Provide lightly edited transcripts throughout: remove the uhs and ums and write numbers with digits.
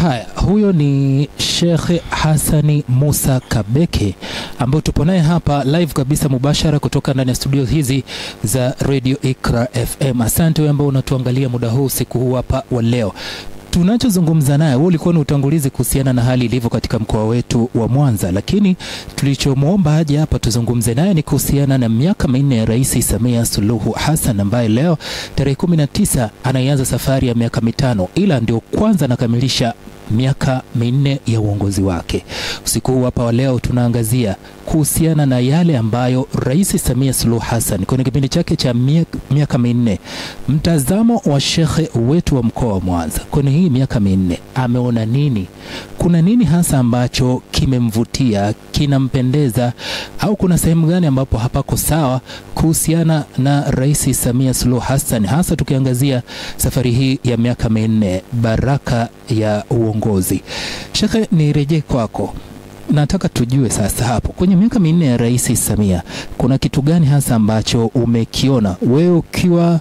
Haya, huyo ni Sheikh Hassani Musa Kabeke ambao tupo naye hapa live kabisa mubashara kutoka ndani ya studio hizi za Radio Iqra FM. Asante wewe ambao unatuangalia muda huu siku huu hapa wa leo. Tunachozungumza naye, wewe ulikuwa ni utangulizi kuhusiana na hali ilivyo katika mkoa wetu wa Mwanza, lakini tulichomuomba aje hapa tuzungumze naye ni kuhusiana na miaka 4 ya Rais Samia Suluhu Hassan ambaye leo tarehe 19 anaanza safari ya miaka 5, ila ndio kwanza nakamilisha miaka 4 ya uongozi wake. Usiku huu hapa wa leo tunaangazia kuhusiana na yale ambayo Rais Samia Suluhu Hassan kwenye kipindi chake cha miaka 4, mtazamo wa shekhe wetu wa mkoa wa Mwanza kwenye hii miaka 4 ameona nini? Kuna nini hasa ambacho kimemvutia, kinampendeza, au kuna sehemu gani ambapo hapako sawa kuhusiana na Rais Samia Suluhu Hassan, hasa tukiangazia safari hii ya miaka 4 baraka ya uongozi. Shekhe, nirejee kwako. Nataka tujue sasa hapo kwenye miaka 4 ya Rais Samia kuna kitu gani hasa ambacho umekiona wewe ukiwa,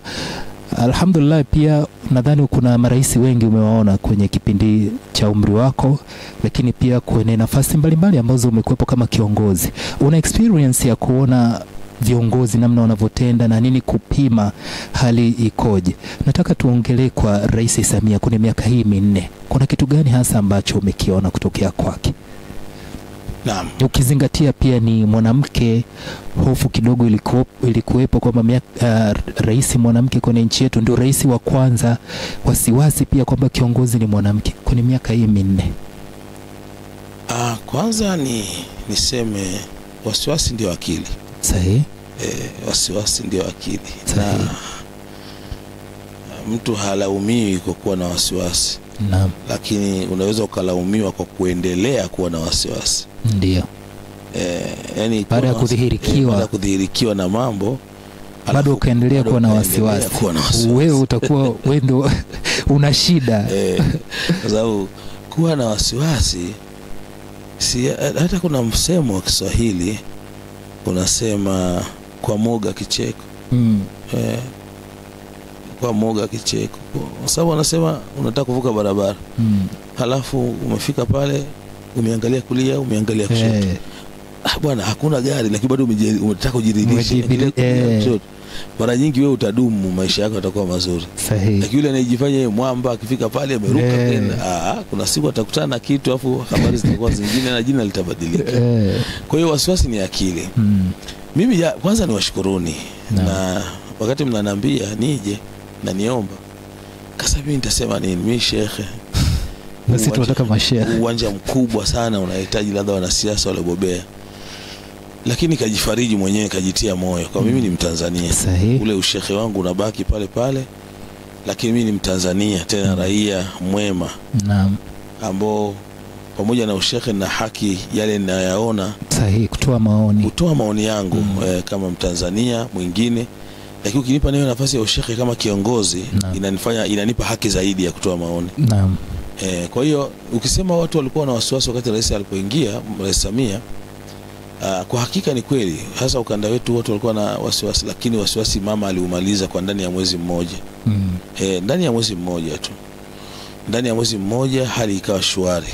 alhamdulillah, pia nadhani kuna marais wengi umewaona kwenye kipindi cha umri wako, lakini pia kwenye nafasi mbalimbali ambazo umekuwepo kama kiongozi. Una experience ya kuona viongozi namna wanavyotenda na nini kupima hali ikoje. Nataka tuongelee kwa Rais Samia kwenye miaka hii 4. Kuna kitu gani hasa ambacho umekiona kutokea kwake? Naam. Ukizingatia pia ni mwanamke, hofu kidogo ilikuwepo kwamba rais mwanamke kwenye nchi yetu, ndio rais wa kwanza, wasiwasi pia kwamba kiongozi ni mwanamke kwenye miaka hii 4. Kwanza niseme wasiwasi ndio akili. Sahihi. Wasiwasi ndio akili. Sahihi. Na mtu halaumiwi kwa kuwa na wasiwasi. Naam. Lakini unaweza ukalaumiwa kwa kuendelea kuwa na wasiwasi. Ndio. Yani baada ya kudhihirikiwa na mambo bado ukaendelea kuwa na wasiwasi. Wewe utakuwa wendo una shida. Kwa sababu kuwa na wasiwasi, hata kuna msemo wa Kiswahili unasema kwa moga kicheko. Kwa moga kicheko. Kwa sababu wanasema unataka kuvuka barabara. Halafu umefika pale, umeangalia kulia, umeangalia kushoto. Bwana hakuna gari, lakini bado unataka kujiridhisha. Mara nyingi wewe utadumu, maisha yako yatakuwa mazuri. Sahihi. Lakini yule anayejifanya yeye mwamba akifika pale ameruka tena, kuna siku atakutana na kitu afu habari zitakuwa zingine na jina litabadilika. Kwa hiyo wasiwasi ni akili. Mimi kwanza niwashukuruni na wakati mnaniambia nije na niomba, kasa mimi nitasema nini? Mimi shekhe, na sisi tunataka mashehe. Uwanja mkubwa sana unahitaji labda wanasiasa waliobobea, lakini kajifariji mwenyewe, kajitia moyo kwa mimi ni Mtanzania. Sahihi. Ule ushekhe wangu unabaki pale pale, lakini mimi ni Mtanzania, tena raia mwema. Naam. Ambao pamoja na ushekhe na haki yale ninayaona. Sahihi, kutoa maoni yangu kama Mtanzania mwingine. Lakini ukinipa nayo nafasi ya ushekhe kama kiongozi, inanipa haki zaidi ya kutoa maoni. Naam. Kwa hiyo ukisema watu walikuwa na wasiwasi wakati rais alipoingia, Rais Samia, kwa hakika ni kweli, hasa ukanda wetu watu walikuwa na wasiwasi, lakini wasiwasi mama aliumaliza kwa ndani ya mwezi mmoja. Ndani ya mwezi mmoja tu. Ndani ya mwezi mmoja hali ikawa shwari.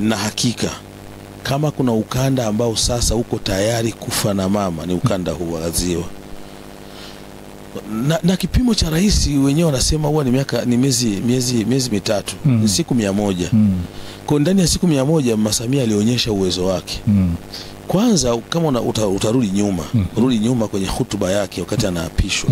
Na hakika kama kuna ukanda ambao sasa uko tayari kufa na mama, ni ukanda huu wa Ziwa. Na kipimo cha rais wenyewe wanasema huwa ni miezi 3, ni siku 100. Kwa ndani ya siku 100 Mama Samia alionyesha uwezo wake. Kwanza kama utarudi nyuma, rudi nyuma kwenye hutuba yake wakati anaapishwa.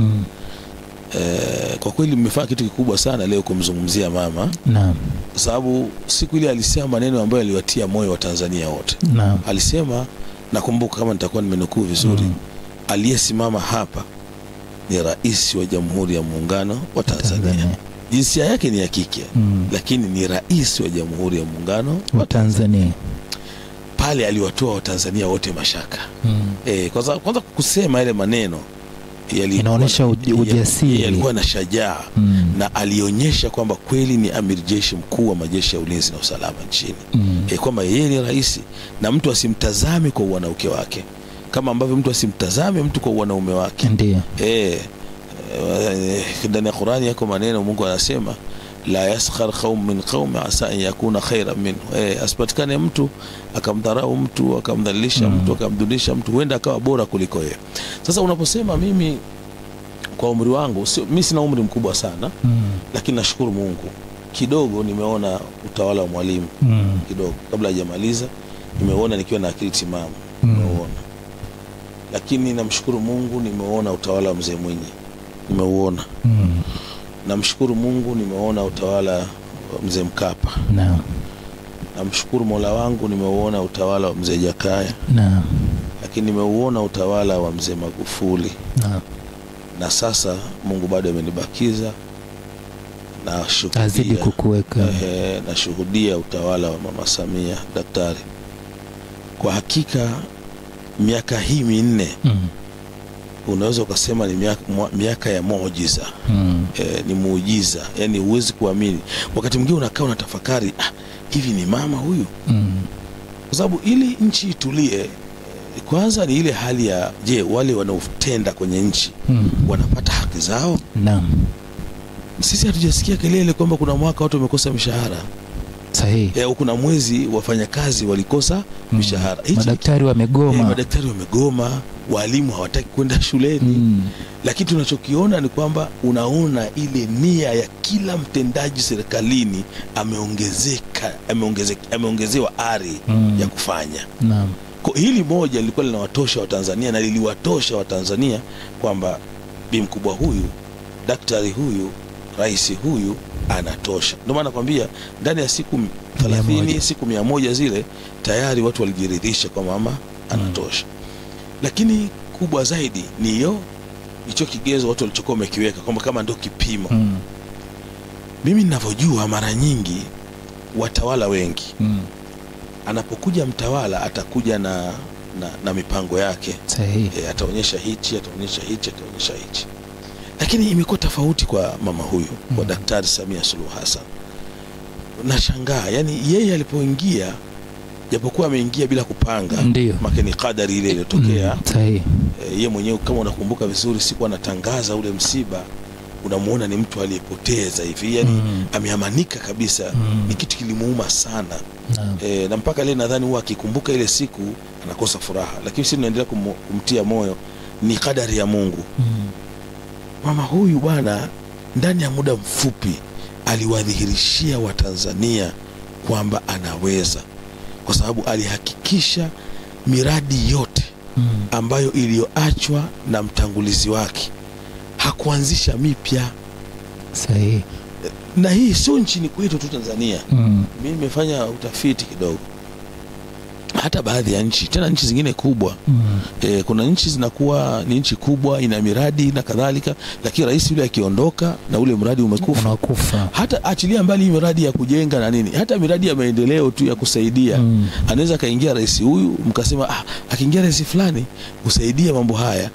Kwa kweli mmefanya kitu kikubwa sana leo kumzungumzia mama. Naam. Kwa sababu siku ile alisema maneno ambayo aliwatia moyo wa Tanzania wote. Naam. Alisema, nakumbuka kama nitakuwa nimenukuu vizuri, aliyesimama hapa ni Rais wa Jamhuri ya Muungano wa Tanzania. Jinsia yake ni ya kike, lakini ni Rais wa Jamhuri ya Muungano wa Tanzania. Pale aliwatoa Watanzania wote mashaka. Kwanza kusema ile maneno inaonyesha ujasiri, alikuwa na shajaa. Na alionyesha kwamba kweli ni amiri jeshi mkuu wa majeshi ya ulinzi na usalama nchini. Kwamba yeye ni rais na mtu asimtazame kwa wanawake wake kama ambavyo mtu asimtazame mtu kwa wanaume wake. Ndio. Ndani ya Qur'ani yako maneno Mungu anasema la yaskhar qaum min qaum asa an yakuna khayran minhu. Asipatikane mtu akamdharau mtu, akamdhalilisha mtu, akamdunisha mtu, huenda akawa bora kuliko yeye. Sasa unaposema mimi kwa umri wangu, mimi sina umri mkubwa sana, lakini nashukuru Mungu kidogo nimeona utawala wa Mwalimu kidogo kabla hajamaliza, nimeona nikiwa na akili timamu, nimeona. Lakini namshukuru Mungu nimeona utawala wa Mzee Mwinyi, nimeuona. Namshukuru Mungu nimeona utawala wa Mzee Mkapa. Naam. Namshukuru Mola wangu nimeuona utawala wa Mzee Jakaya. Naam. Lakini nimeuona utawala wa Mzee Magufuli. Naam. Na sasa Mungu bado amenibakiza na shuhudia, azidi kukuweka. Na shuhudia utawala wa Mama Samia Daktari. Kwa hakika miaka hii minne unaweza ukasema ni miaka ya muujiza. Ni muujiza, yani huwezi kuamini. Wakati mwingine unakaa unatafakari, hivi ni mama huyu? Kwa sababu ili nchi itulie, kwanza ni ile hali ya je, wale wanaotenda kwenye nchi wanapata haki zao? Naam. Sisi hatujasikia kelele kwamba kuna mwaka watu wamekosa mishahara. Sahihi. Kuna mwezi wafanyakazi walikosa mishahara. Madaktari wamegoma. Madaktari wamegoma, walimu hawataki kwenda shuleni. Lakini tunachokiona ni kwamba unaona ile nia ya kila mtendaji serikalini ameongezewa ari ya kufanya. Naam. Kwa hili moja lilikuwa linawatosha Watanzania, na liliwatosha Watanzania kwamba bi mkubwa huyu, daktari huyu, rais huyu anatosha. Ndio maana nakwambia ndani ya siku 30, siku 100 zile tayari watu walijiridhisha kwa mama anatosha. Lakini kubwa zaidi ni hicho kigezo watu walichokuwa wamekiweka kwamba kama ndio kipimo. Mimi ninavyojua mara nyingi watawala wengi anapokuja mtawala atakuja na mipango yake. Sahihi. Ataonyesha hichi, ataonyesha hichi, ataonyesha hichi. Lakini imekuwa tofauti kwa mama huyu, kwa Daktari Samia Suluhu Hassan. Nashangaa, yani yeye alipoingia, japokuwa ameingia bila kupanga, makeni kadari ile iliyotokea. Sahihi. Yeye mwenyewe kama unakumbuka vizuri, siku anatangaza ule msiba, unamuona ni mtu aliyepoteza hivi, yani ameamanika kabisa. Ni kitu kilimuuma sana. Na mpaka leo nadhani huwa akikumbuka ile siku anakosa furaha. Lakini sisi tunaendelea kumtia moyo, ni kadari ya Mungu. Mama huyu bwana ndani ya muda mfupi aliwadhihirishia Watanzania kwamba anaweza, kwa sababu alihakikisha miradi yote ambayo iliyoachwa na mtangulizi wake, hakuanzisha mipya. Sahihi. Na hii sio nchini kwetu tu Tanzania. Mimi nimefanya utafiti kidogo, hata baadhi ya nchi, tena nchi zingine kubwa, kuna nchi zinakuwa ni nchi kubwa, ina miradi na kadhalika, lakini rais yule akiondoka na ule mradi umekufa. Hata achilia mbali miradi ya kujenga na nini, hata miradi ya maendeleo tu ya kusaidia, anaweza kaingia rais huyu, mkasema akiingia rais fulani kusaidia mambo haya,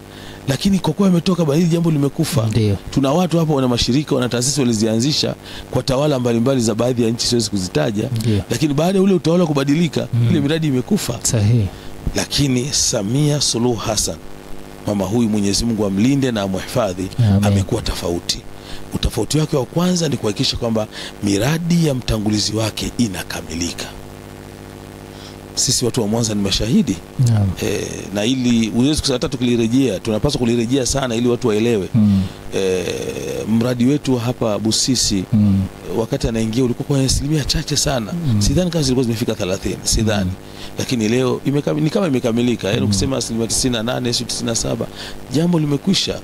lakini kwa kuwa ametoka bali jambo limekufa. Tuna watu hapa wana mashirika, wana taasisi walizianzisha kwa tawala mbalimbali za baadhi ya nchi, siwezi kuzitaja. Lakini baada ya ule utawala kubadilika, ile miradi imekufa. Sahihi. Lakini Samia Suluhu Hassan, mama huyu Mwenyezi Mungu amlinde na amhifadhi, amekuwa tofauti. Utofauti wake wa kwanza ni kuhakikisha kwamba miradi ya mtangulizi wake inakamilika. Sisi watu wa Mwanza ni mashahidi. Na ili uweze kusema hata tukilirejea, tunapaswa kulirejea sana ili watu waelewe. Mradi wetu hapa Busisi, wakati anaingia ulikuwa kwa asilimia chache sana. Sidhani kama zilikuwa zimefika 30, sidhani. Lakini leo ni kama imekamilika. Yaani ukisema asilimia 98, 97, jambo limekwisha.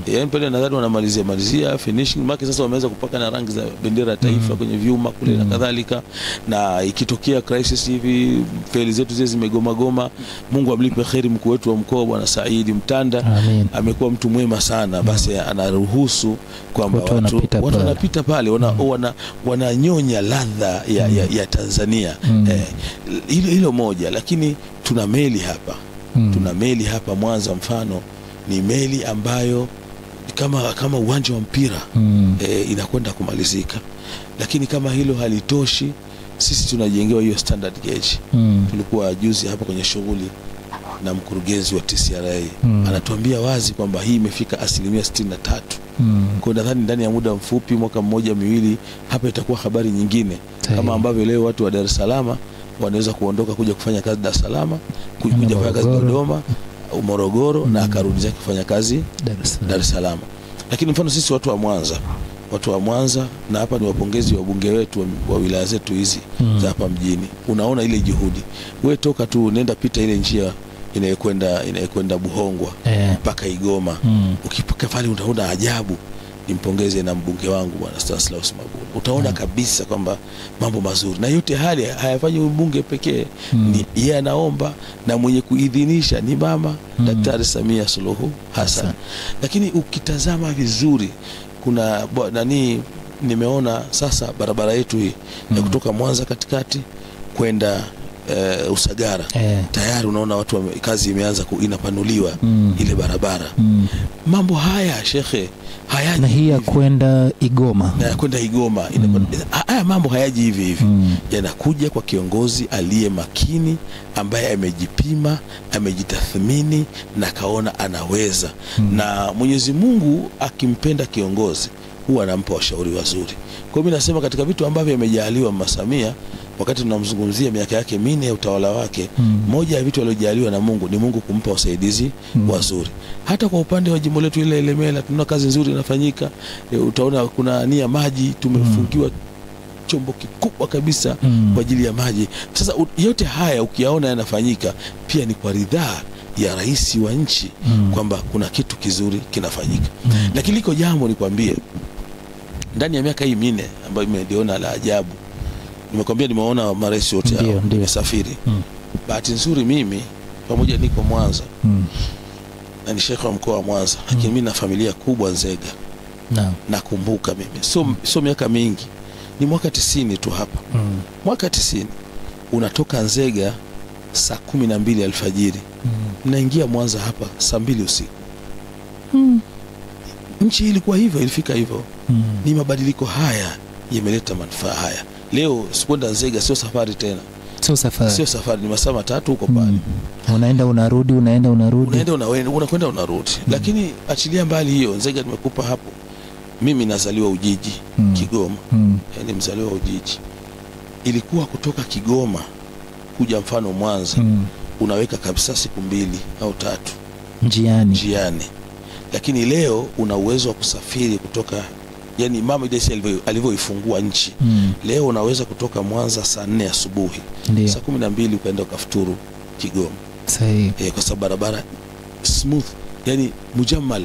Yaani pale nadhani wanamalizia finishing mark. Sasa wameanza kupaka na rangi za bendera ya taifa kwenye vyuma kule na kadhalika. Na ikitokea crisis hivi, feli zetu zile zimegoma. Mungu amlipe kheri mkuu wetu wa mkoa Bwana Saidi Mtanda. Amekuwa mtu mwema sana. Basi anaruhusu kwamba watu wanapita pale, wananyonya ladha ya Tanzania. Hilo moja. Lakini tuna meli hapa. Tuna meli hapa Mwanza, mfano ni meli ambayo kama uwanja wa mpira inakwenda kumalizika. Lakini kama hilo halitoshi, sisi tunajengewa hiyo standard gauge. Tulikuwa juzi hapa kwenye shughuli na mkurugenzi wa TCRA, anatuambia wazi kwamba hii imefika asilimia 63 Kwa nadhani ndani ya muda mfupi, mwaka mmoja miwili, hapa itakuwa habari nyingine. Kama ambavyo leo watu wa Dar es Salaam wanaweza kuondoka kuja kufanya kazi Dar es Salaam, kuja kufanya kazi Dodoma, Morogoro, na akarudi zake kufanya kazi Dar es Salaam. Lakini mfano sisi watu wa Mwanza, na hapa ni wapongezi wa bunge wetu wa wilaya zetu hizi za hapa mjini. Unaona ile juhudi. Wewe toka tu nenda pita ile njia inayokwenda Buhongwa mpaka Igoma. Ukipaka pale utaona ajabu. Nimpongeze na mbunge wangu Bwana Stanislaus Mabula. Utaona kabisa kwamba mambo mazuri. Na yote hali hayafanyi mbunge pekee. Ni yeye anaomba, na mwenye kuidhinisha ni mama Daktari Samia Suluhu Hassan. Lakini ukitazama vizuri, kuna nimeona sasa barabara yetu hii ya kutoka Mwanza katikati kwenda Usagara, tayari unaona watu kazi imeanza inapanuliwa ile barabara. Mambo haya shekhe, hayaji na hii ya kwenda Igoma, haya mambo hayaji hivi yanakuja kwa kiongozi aliye makini, ambaye amejipima, amejitathmini na kaona anaweza. Na Mwenyezi Mungu akimpenda kiongozi huwa anampa washauri wazuri. Kwa mimi nasema katika vitu ambavyo amejaliwa Mama Samia, wakati tunamzungumzia miaka yake 4 ya utawala wake, moja ya vitu aliojaliwa na Mungu ni Mungu kumpa wasaidizi wazuri. Hata kwa upande wa jimbo letu ile Ilemela tuna kazi nzuri inafanyika. Utaona kuna nia maji, tumefungiwa chombo kikubwa kabisa kwa ajili ya maji. Sasa yote haya ukiyaona yanafanyika, pia ni kwa ridhaa ya rais wa nchi kwamba kuna kitu kizuri kinafanyika. Lakini liko jambo nikwambie, ndani ya miaka hii 4 ambayo nimeliona la ajabu. Nimekwambia nimeona marais wote hao, nimesafiri. Bahati nzuri mimi pamoja niko Mwanza, na ni shekhi wa mkoa wa Mwanza, lakini mimi na familia kubwa Nzega. Nakumbuka mimi so miaka mingi, ni mwaka 90 tu hapa. Mwaka 90 unatoka Nzega saa 12 alfajiri, naingia Mwanza hapa saa 2 usiku. Nchi ilikuwa hivyo, ilifika hivyo. Ni mabadiliko haya yameleta manufaa haya. Leo sikwenda Nzega, sio safari tena. Sio safari, ni masaa 3 huko pale. Unaenda unarudi. Unakwenda unarudi. Lakini achilia mbali hiyo, Nzega nimekupa hapo. Mimi nazaliwa Ujiji, Kigoma. Yaani mzaliwa Ujiji. Ilikuwa kutoka Kigoma kuja mfano Mwanza, unaweka kabisa siku 2 au 3 njiani. Lakini leo una uwezo wa kusafiri kutoka, yani Mama Idris alivyoifungua nchi. Leo unaweza kutoka Mwanza saa 4 asubuhi, saa 12 ukaenda ukafuturu Kigoma. Sahihi. Kwa sababu barabara smooth, yani mujammal.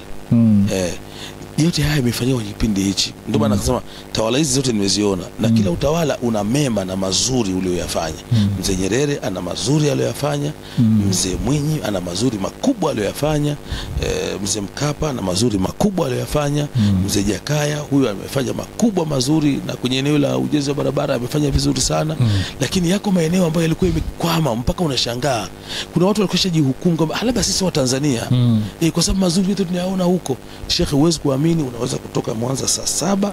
Yote haya yamefanywa kwa kipindi hichi. Ndio maana nasema tawala hizi zote nimeziona, na kila utawala una mema na mazuri ulioyafanya. Mzee Nyerere ana mazuri aliyofanya, Mzee Mwinyi ana mazuri makubwa aliyofanya, Mzee Mkapa ana mazuri makubwa aliyofanya, Mzee Jakaya huyu amefanya makubwa mazuri, na kwenye eneo la ujenzi wa barabara amefanya vizuri sana. Lakini yako maeneo ambayo yalikuwa yamekwama mpaka unashangaa. Kuna watu walikuwa jihukumu kwamba labda sisi wa Tanzania kwa sababu mazuri yetu tunayaona huko. Sheikh, huwezi kuamini, unaweza kutoka Mwanza saa 7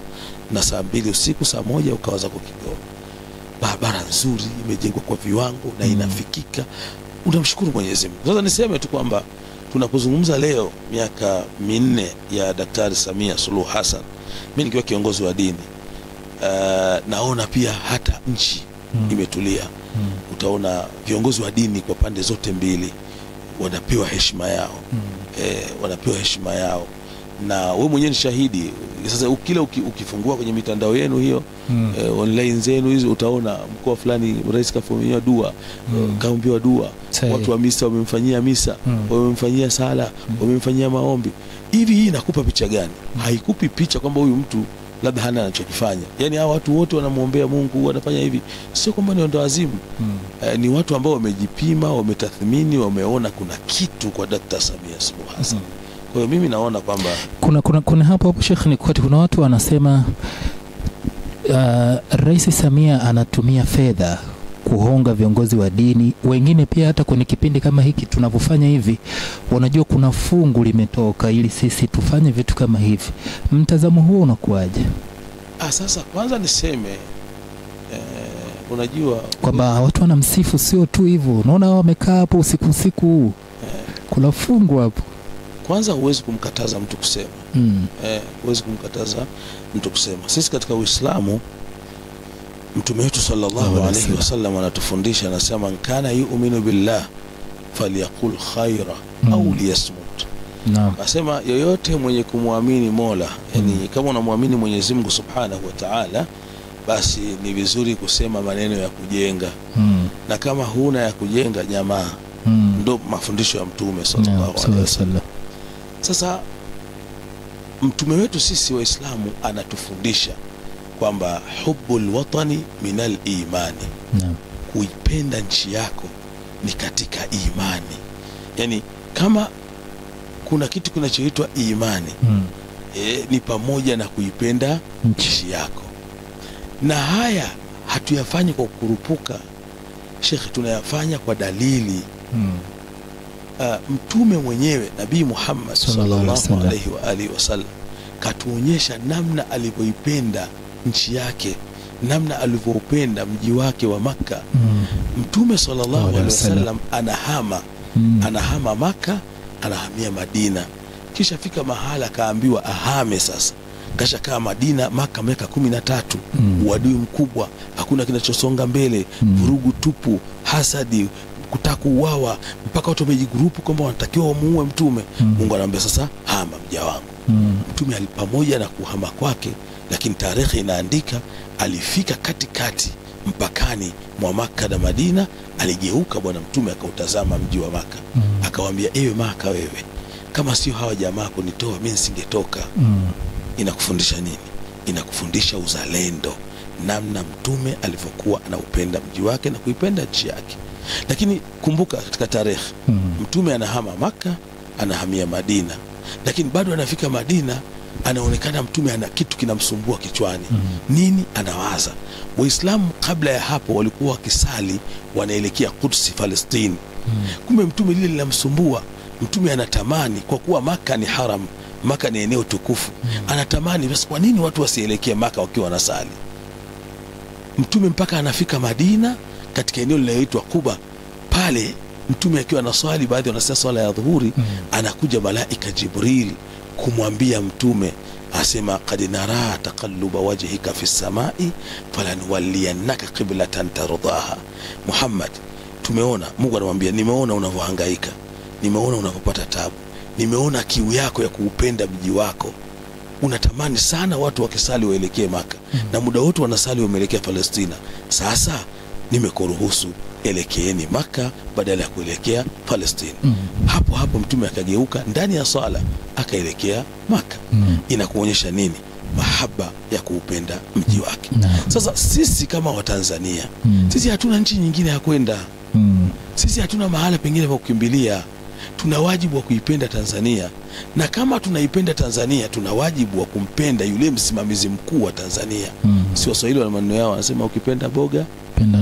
na saa 2 usiku, saa 1 ukawaza kwa Kigoma. Barabara nzuri imejengwa kwa viwango na inafikika. Unamshukuru Mwenyezi Mungu. Sasa niseme tu kwamba tunapozungumza leo miaka 4 ya Daktari Samia Suluhu Hassan, mimi nikiwa kiongozi wa dini, naona pia hata nchi imetulia. Utaona viongozi wa dini kwa pande zote mbili wanapewa heshima yao. Wanapewa heshima yao. Na wewe mwenyewe ni shahidi. Sasa kila ukifungua kwenye mitandao yenu hiyo, online zenu hizo, utaona mkoa fulani rais kafanyia dua, kaombewa dua, watu wa misa wamemfanyia misa, wamemfanyia sala, wamemfanyia maombi. Hivi hii inakupa picha gani? Haikupi picha kwamba huyu mtu labda hana anachokifanya. Yaani hao watu wote wanamuombea Mungu, wanafanya hivi. Sio kwamba ni ndo azimu. Ni watu ambao wamejipima, wametathmini, wameona kuna kitu kwa Daktari Samia Suluhu Hassan. Kwa hiyo mimi naona kwamba kuna hapo Sheikh, ni kwa kuna watu wanasema Rais Samia anatumia fedha kuhonga viongozi wa dini. Wengine pia hata kwenye kipindi kama hiki tunavyofanya hivi, wanajua kuna fungu limetoka ili sisi tufanye vitu kama hivi. Mtazamo huo unakuaje? Sasa kwanza niseme unajua kwamba watu wanamsifu sio tu hivyo. Unaona wamekaa hapo usiku kuna fungu hapo. kwanza huwezi kumkataza mtu kusema. Huwezi kumkataza mtu kusema. Sisi katika Uislamu Mtume wetu sallallahu alayhi wasallam anatufundisha, anasema kana yu'minu billah falyaqul khaira au liyasmut. Anasema yoyote mwenye kumwamini Mola, yani kama unamwamini Mwenyezi Mungu Subhanahu wa Ta'ala, basi ni vizuri kusema maneno ya kujenga. Na kama huna ya kujenga jamaa, ndo mafundisho ya Mtume sallallahu alaihi wasallam. Sasa Mtume wetu sisi Waislamu anatufundisha kwamba hubbul watani minal imani. Kuipenda nchi yako ni katika imani. Yani kama kuna kitu kinachoitwa imani, ni pamoja na kuipenda nchi yako. Na haya hatuyafanyi kwa kurupuka, Sheikh, tunayafanya kwa dalili. Mtume mwenyewe Nabii Muhammad sallallahu alaihi wa alihi wasallam katuonyesha namna alivyoipenda nchi yake, namna alivyopenda mji wake wa Makka. Mtume sallallahu alaihi wasallam anahama Makka, anahamia Madina. Kisha fika mahala kaambiwa ahame sasa. Kasha kaa Madina, Makka miaka 13, uadui mkubwa, hakuna kinachosonga mbele, vurugu tupu, hasadi, kutaka kuuawa, mpaka watu wamejigrupu kwamba wanatakiwa wamuue Mtume. Mungu anamwambia sasa, hama mja wangu. Mtume alipamoja na kuhama kwake, lakini tarehe inaandika alifika katikati mpakani mwa Makka na Madina, aligeuka bwana Mtume akautazama mji wa Makka. Akawaambia, ewe Makka, wewe kama sio hawa jamaa kunitoa mimi nisingetoka. Inakufundisha nini? Inakufundisha uzalendo, namna Mtume alivyokuwa anaupenda mji wake na kuipenda nchi yake. Lakini kumbuka katika tarehe, Mtume anahama Makka, anahamia Madina, lakini bado anafika Madina, anaonekana Mtume ana kitu kinamsumbua kichwani. Nini? Anawaza. Waislamu kabla ya hapo walikuwa wakisali wanaelekea Quds, Palestine. Kumbe Mtume lile linamsumbua. Mtume anatamani, kwa kuwa Makka ni haram, Makka ni eneo tukufu, anatamani basi kwa nini watu wasielekee Makka wakiwa wanasali? Mtume mpaka anafika Madina katika eneo linaloitwa Quba. Pale Mtume akiwa anaswali, baadhi wanasema swala ya dhuhuri, anakuja malaika Jibril kumwambia Mtume, asema qad nara taqalluba wajhika fi samai falanwalliyannaka qiblatan tardaha. Muhammad, tumeona, Mungu anamwambia, nimeona unavyohangaika, nimeona unavyopata tabu, nimeona kiu yako ya kuupenda mji wako, unatamani sana watu wakisali waelekee Makka, na muda wote wanasali wameelekea Palestina. Sasa nimekuruhusu, elekeeni Makka badala ya kuelekea Palestina. Hapo hapo Mtume akageuka ndani ya swala akaelekea Makka. Inakuonyesha nini? Mahaba ya kuupenda mji wake. Sasa sisi kama Watanzania, sisi hatuna nchi nyingine ya kwenda. Sisi hatuna mahala pengine pa kukimbilia. Tuna wajibu wa kuipenda Tanzania, na kama tunaipenda Tanzania tuna wajibu wa kumpenda yule msimamizi mkuu wa Tanzania. Si Waswahili wana maneno yao, wanasema ukipenda boga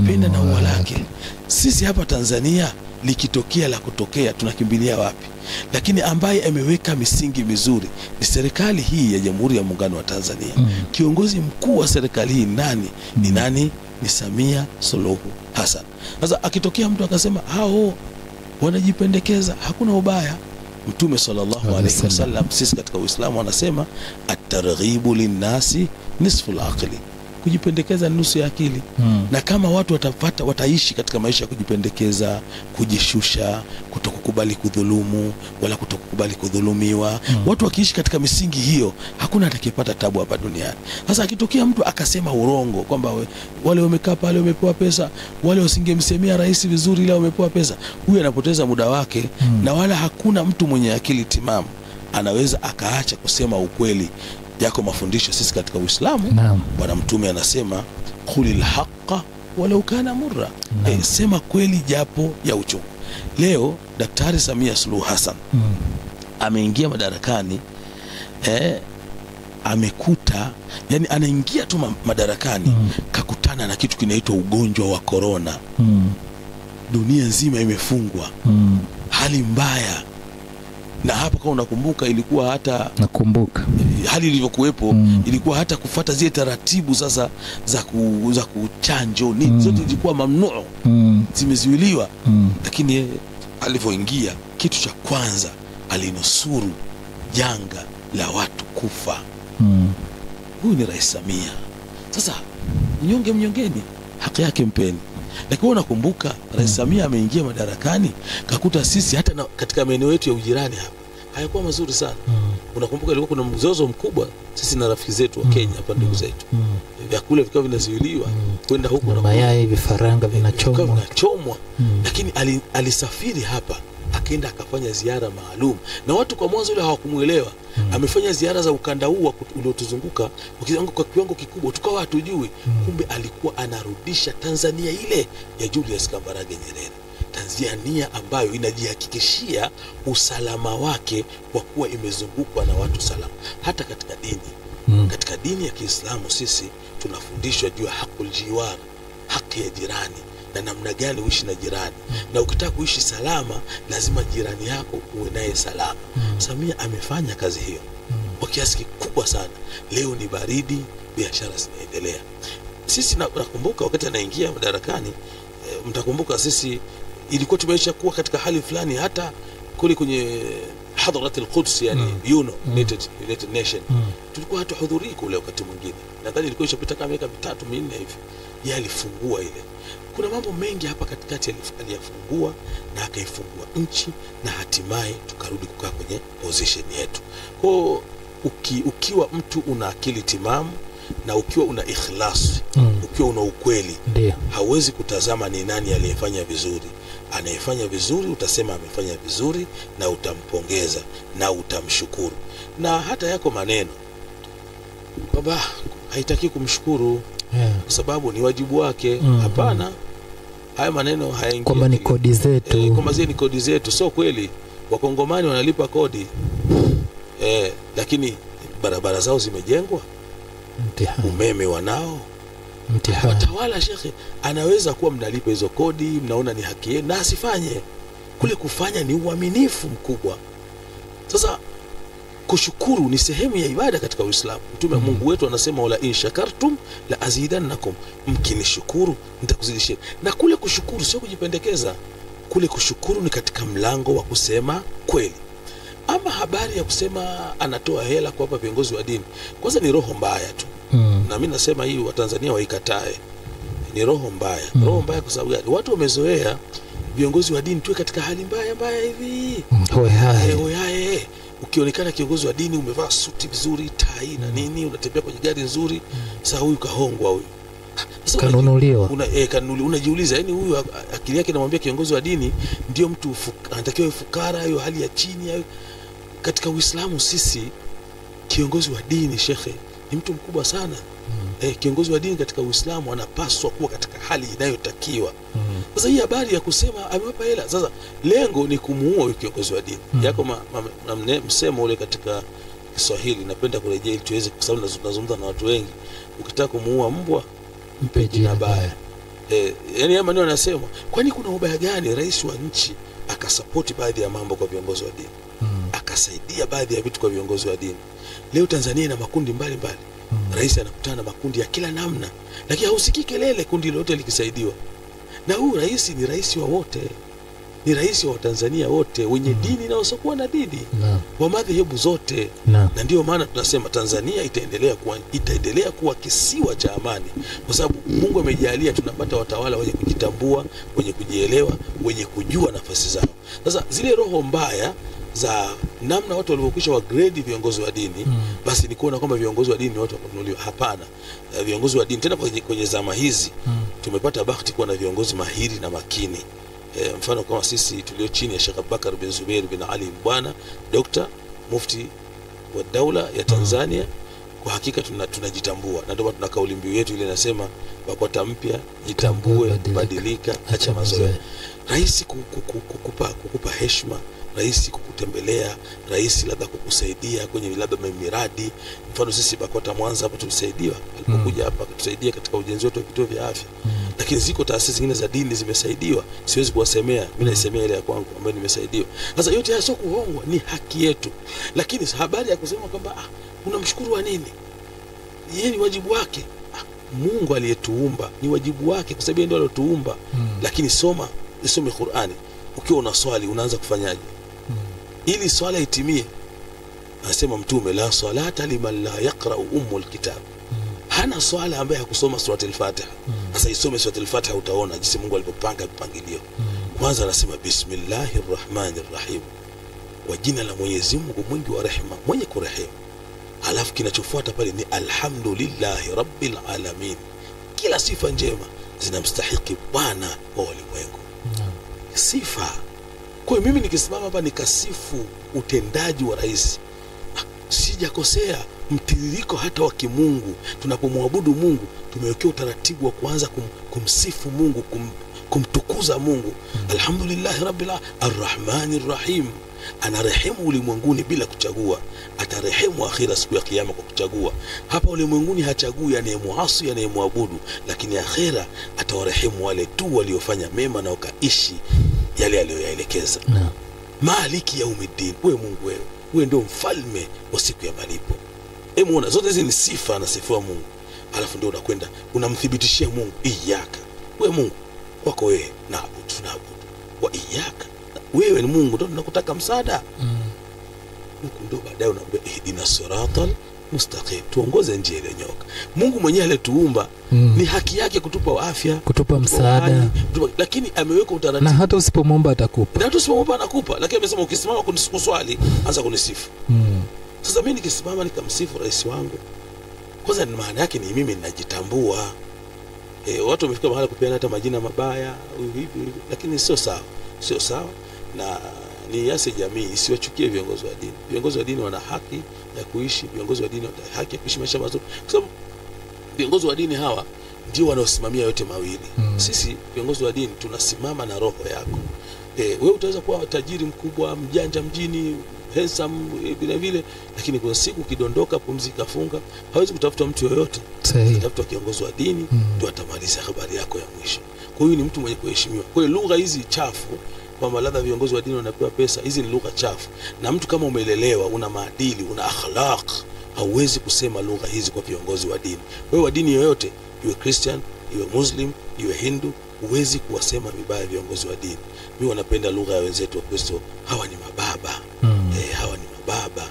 penda na ua lake. Sisi hapa Tanzania likitokea la kutokea tunakimbilia wapi? Lakini ambaye ameweka misingi mizuri ni serikali hii ya Jamhuri ya Muungano wa Tanzania. Kiongozi mkuu wa serikali hii nani? Ni nani? Ni Samia Suluhu Hassan. Sasa akitokea mtu akasema hao wanajipendekeza, hakuna ubaya. Mtume sallallahu alaihi wasallam, sisi katika Uislamu anasema at-targhibu linnasi nisful aqli, kujipendekeza nusu ya akili. Na kama watu wataishi katika maisha ya kujipendekeza, kujishusha, kutokukubali kudhulumu wala kutokukubali kudhulumiwa, watu wakiishi katika misingi hiyo, hakuna atakayepata tabu hapa duniani. Sasa akitokea mtu akasema urongo kwamba wale wamekaa pale wamepewa pesa, wale wasingemsemea rais vizuri ila wamepewa pesa, huyu anapoteza muda wake. Na wala hakuna mtu mwenye akili timamu anaweza akaacha kusema ukweli. Yako mafundisho sisi katika Uislamu, Bwana Mtume anasema qulil haqqa walau kana murra, sema kweli japo ya uchungu. Leo Daktari Samia Suluhu Hassan ameingia madarakani, amekuta, yani anaingia tu madarakani, kakutana na kitu kinaitwa ugonjwa wa corona. Dunia nzima imefungwa, hali mbaya. Na hapo kama unakumbuka, ilikuwa hata nakumbuka hali ilivyokuwepo, ilikuwa hata kufuata zile taratibu sasa za kuchanjo ni zote zilikuwa mamnuu, zimezuiliwa. Lakini alivyoingia, kitu cha kwanza alinusuru janga la watu kufa. Huyu ni Rais Samia. Sasa mnyongeni, haki yake mpeni. Lakini unakumbuka Rais Samia ameingia madarakani kakuta sisi hata katika maeneo yetu ya ujirani hapa hayakuwa mazuri sana. Unakumbuka ilikuwa kuna mzozo mkubwa sisi na rafiki zetu wa Kenya hapa, ndugu zetu. Vyakula vikao vinazuiliwa kwenda huko na mayai, vifaranga vinachomwa. Lakini alisafiri hapa akaenda akafanya ziara maalum, na watu kwa mwanzo ile hawakumuelewa. Amefanya ziara za ukanda huu uliotuzunguka kwa kiwango kikubwa, tukawa hatujui. Kumbe alikuwa anarudisha Tanzania ile ya Julius Kambarage Nyerere, Tanzania ambayo inajihakikishia usalama wake kwa kuwa imezungukwa na watu salama. Hata katika dini, katika dini ya Kiislamu sisi tunafundishwa juu ya hakul jiwar, haki ya jirani, na namna gani uishi na jirani. Na ukitaka kuishi salama lazima jirani yako uwe naye salama. Samia amefanya kazi hiyo kwa kiasi kikubwa sana. Leo ni baridi, biashara zinaendelea. Sisi nakumbuka wakati anaingia madarakani, mtakumbuka sisi ilikuwa tumeisha kuwa katika hali fulani, hata kule kwenye Hadhrat al-Quds, yani United Nation, tulikuwa hatuhudhurii kule wakati mwingine. Nadhani ilikuwa ishapita kama miaka 3-4 hivi. Yeye alifungua ile. Kuna mambo mengi hapa katikati aliyafungua, na akaifungua nchi, na hatimaye tukarudi kukaa kwenye position yetu. Kwa ukiwa mtu una akili timamu na ukiwa una ikhlas, ukiwa una ukweli, hauwezi kutazama ni nani aliyefanya vizuri. Anayefanya vizuri utasema amefanya vizuri, na utampongeza na utamshukuru. Na hata yako maneno baba haitaki kumshukuru kwa sababu ni wajibu wake. Hapana, haya maneno hayaingii kwamba ni kodi zetu, kwamba ni kodi zetu. Sio kweli. Wakongomani wanalipa kodi, lakini barabara zao zimejengwa, umeme wanao, watawala. Shekhe anaweza kuwa mnalipa hizo kodi, mnaona ni haki yenu, na asifanye. Kule kufanya ni uaminifu mkubwa. Sasa kushukuru ni sehemu ya ibada katika Uislamu. Mtume Mungu wetu anasema wala in shakartum la azidannakum, mkinishukuru nitakuzidishia. Na kule kushukuru sio kujipendekeza. Kule kushukuru ni katika mlango wa kusema kweli. Ama habari ya kusema anatoa hela kwa hapa viongozi wa dini, kwanza ni roho mbaya tu. Na mimi nasema hii Watanzania waikatae. Ni roho mbaya. Roho mbaya kwa sababu watu wamezoea viongozi wa dini tuwe katika hali mbaya hivi. Hoyae. Ukionekana kiongozi wa dini umevaa suti vizuri, tai na nini, unatembea kwenye gari nzuri, sasa huyu kahongwa huyu. Kanunuliwa. Unajiuliza, yani huyu akili yake inamwambia kiongozi wa dini ndio mtu anatakiwa fukara, hiyo hali ya chini. Katika Uislamu sisi kiongozi wa dini shekhe ni mtu mkubwa sana. Kiongozi wa dini katika Uislamu anapaswa kuwa katika hali inayotakiwa. Sasa hii habari ya kusema amewapa hela, sasa lengo ni kumuua huyo kiongozi wa dini. Yako msemo ule katika Kiswahili, napenda kurejea ili tuweze, kwa sababu nazungumza na watu wengi. Ukitaka kumuua mbwa mpe jina baya. Yani haya maneno yanasema, kwani kuna ubaya gani rais wa nchi akasapoti baadhi ya mambo kwa viongozi wa dini, akasaidia baadhi ya vitu kwa viongozi wa dini? Leo Tanzania ina makundi mbalimbali. Rais anakutana na makundi ya kila namna, lakini hausikii kelele kundi lote likisaidiwa. Na huyu rais ni rais wa wote, ni rais wa Tanzania wote, wenye dini na wasiokuwa na dini, wa madhehebu zote. Na ndio maana tunasema Tanzania itaendelea kuwa kisiwa cha amani, kwa sababu Mungu amejalia tunapata watawala wenye kujitambua, wenye kujielewa, wenye kujua nafasi zao. Sasa zile roho mbaya za namna watu walivyokwisha wa grade viongozi wa dini, basi ni kuona kwamba viongozi wa dini ni watu wa kununuliwa. Hapana. Viongozi wa dini tena kwenye zama hizi tumepata bahati kuwa na viongozi mahiri na makini. Mfano kama sisi tulio chini ya Sheikh Abubakar bin Zubair bin Ali Bwana Dr. Mufti wa daula ya Tanzania, kwa hakika tunajitambua. Na ndio tuna kauli mbiu yetu ile inasema BAKWATA mpya, jitambue, badilika, acha mazoea. Rais kukupa heshima, rais kukutembelea, rais labda kukusaidia kwenye labda miradi. Mfano sisi BAKWATA Mwanza hapa tulisaidiwa, alipokuja hapa kutusaidia katika ujenzi wetu wa vituo vya afya. Lakini ziko taasisi zingine za dini zimesaidiwa, siwezi kuwasemea, mimi naisemea ile ya kwangu ambayo nimesaidiwa. Sasa yote haya sio kuhongwa, ni haki yetu. Lakini habari ya kusema kwamba unamshukuru wa nini? Yeye ni wajibu wake. Mungu aliyetuumba ni wajibu wake, kwa sababu yeye ndiye aliyotuumba. Lakini isome Qur'ani. Ukiwa una swali unaanza kufanyaje? Ili swala itimie, Anasema Mtume, la salata liman la yaqra'u ummul kitab. Hana swala ambaye hakusoma surati al-Fatiha. Sasa isome surati al-Fatiha utaona jinsi Mungu alipopanga mpangilio. Kwanza anasema bismillahir rahmanir rahim, kwa jina la Mwenyezi Mungu mwingi wa rehema mwenye kurehemu. Alafu kinachofuata pale ni alhamdulillahi rabbil alamin, kila sifa njema zinamstahiki Bwana wa ulimwengu. Sifa. Kwa hiyo mimi nikisimama hapa nikasifu utendaji wa rais, sijakosea. Mtiririko hata wa kimungu, tunapomwabudu Mungu tumewekea utaratibu wa kuanza kumsifu Mungu, kumtukuza Mungu. Alhamdulillahi rabbil arrahmanir rahim, anarehemu ulimwenguni bila kuchagua, atarehemu akhira siku ya kiyama kwa kuchagua. Hapa ulimwenguni hachagui anayemuasi anayemwabudu, lakini akhira atawarehemu wale tu waliofanya mema na wakaishi yale aliyoyaelekeza. Maliki yaumiddin, wewe Mungu, wewe ndio mfalme wa siku ya malipo. Muona zote hizi ni sifa anasifiwa Mungu. Alafu ndio unakwenda unamthibitishia Mungu, iyyaka, wewe Mungu wako wewe tunaabudu, wa iyyaka, wewe ni Mungu ndio tunakutaka msaada. Huko ndio baadaye unaambia ihdina siratal mustaqim, tuongoze njia iliyonyoka. Mungu mwenyewe aliyetuumba ni haki yake kutupa afya, kutupa msaada, lakini ameweka utaratibu, na hata usipomwomba atakupa, na hata usipomwomba anakupa. Lakini amesema ukisimama kuniswali anza kunisifu. Sasa mimi nikisimama nikamsifu rais wangu, kwanza ni maana yake ni mimi ninajitambua. Watu wamefika mahali kupeana hata majina mabaya hivi, lakini sio sawa, sio sawa. Na ni yase jamii isiwachukie viongozi wa dini. Viongozi wa dini wana haki ya kuishi, viongozi wa dini wana haki ya kuishi maisha mazuri, kwa sababu viongozi wa dini hawa ndio wanaosimamia yote mawili. Sisi viongozi wa dini tunasimama na roho yako. Wewe utaweza kuwa tajiri mkubwa, mjanja mjini, handsome vile vile, lakini kwa siku kidondoka, pumzika, funga, hawezi kutafuta mtu yoyote. Atafuta kiongozi wa dini ndio atamaliza habari yako ya mwisho. Kwa hiyo ni mtu mwenye kuheshimiwa. Kwa hiyo lugha hizi chafu kwamba labda viongozi wa dini wanapewa pesa, hizi ni lugha chafu. Na mtu kama umelelewa, una maadili, una akhlaq, hauwezi kusema lugha hizi kwa viongozi wa dini. Wewe wa dini yoyote, iwe Christian, iwe Muslim, iwe Hindu, huwezi kuwasema vibaya viongozi wa dini. Mimi wanapenda lugha ya wenzetu wa Kristo, hawa ni mababa. Hawa ni mababa.